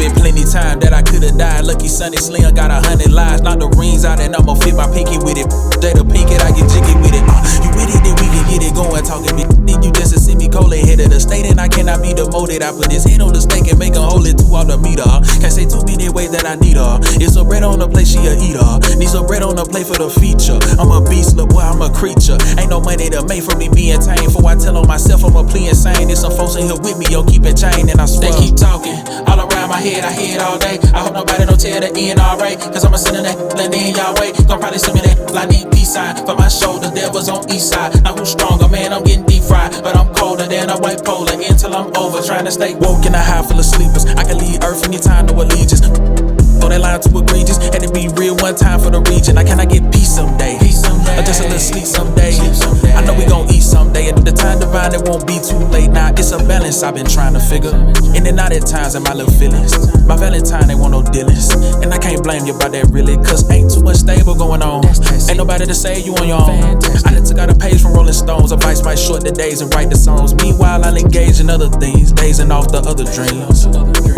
been plenty time that I could've died. Lucky Sonny Slim got 100 lives. Knock the rings out and I'ma fit my pinky with it. Jada Pinkett, I get jiggy with it. You with it, then we can get it going. Talking me, then you just a semi-colon head of the state, and I cannot be demoted. I put his head on the stake and make him hold it 2 off the meter. Can't say too many ways that I need her. It's a bread on the plate, she a eater. Need some bread on the plate for the feature. I'm a beast, look boy, I'm a creature. Ain't no money to make for me being tame. For I tell on myself I'm a plea insane. There's some folks in here with me, yo, keep it chain, and I swear. They keep talking all around my head, I hear it all day. I hope nobody don't tell the end alright, cause I'ma send that and then y'all wait. Gon' probably send me that I need peace sign. For my shoulders, there was on east side. Now who's stronger, man, I'm getting deep fried. But I'm colder than a white polar until I'm over. Trying to stay woke in a high full of sleepers. I can leave earth anytime, no allegiance. Throw that line too egregious. Had to be real one time for the region. I cannot get peace someday. Or just a little sleep someday. I know we gon' eat someday. And the time divine, it won't be too late. Now it's a balance I've been trying to figure. In and out at times in my little feelings. My Valentine ain't want no dealings. And I can't blame you about that really, cause ain't too much stable going on. Ain't nobody to save you on your own. I done took out a page from Rolling Stones. Advice might short the days and write the songs. Meanwhile, I'll engage in other things, dazing off the other dreams.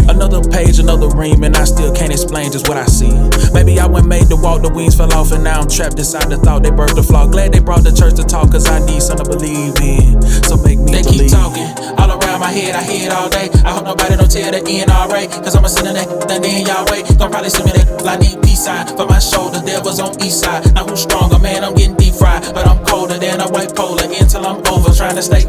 Another page, another ream, and I still can't explain just what I see. Maybe I went made to walk, the wings fell off, and now I'm trapped inside the thought. They birthed the flaw. Glad they brought the church to talk, cause I need something to believe in. So make me believe. They keep talking all around my head, I hear it all day. I hope nobody don't tell the end alright, cause I'ma send that and then y'all wait. Gon' probably send me that I need peace sign. For my shoulders, there was on east side. Now who's stronger, man, I'm getting deep fried. But I'm colder than a white polar until I'm over. Trying to stay.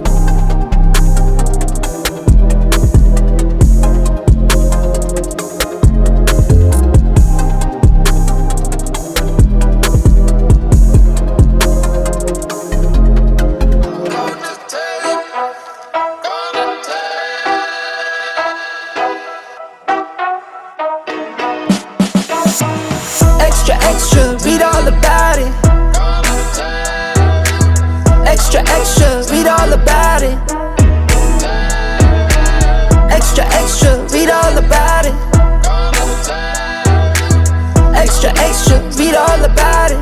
Extra, extra, read all about it. Extra, extra, read all about it. Extra, extra, read all about it. Extra, extra, read all about it.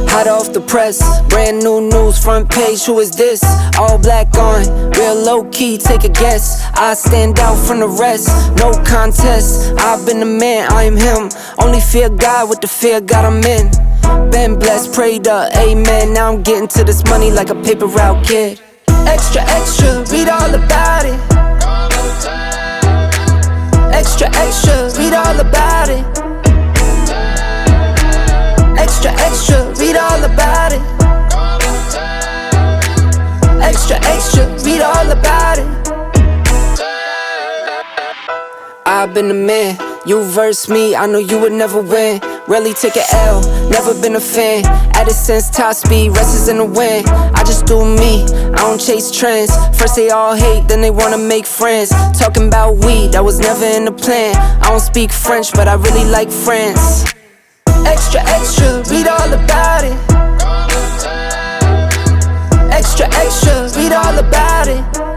Hot off the press, brand new news, front page, who is this? All black on, real low key, take a guess. I stand out from the rest, no contest. I've been the man, I am him. Only fear God with the fear God I'm in. Been blessed, prayed up, amen. Now I'm getting to this money like a paper route kid. Extra, extra, read all about it. Extra, extra, read all about it. Extra, extra, read all about it. Extra, extra, read all about it. I've been the man, you verse me, I know you would never win. Rarely take an L, never been a fan. Added sense, top speed, rest is in the wind. I just do me, I don't chase trends. First they all hate, then they wanna make friends. Talking about weed, that was never in the plan. I don't speak French, but I really like friends. Extra, extra, read all about it. Extra, extra, read all about it.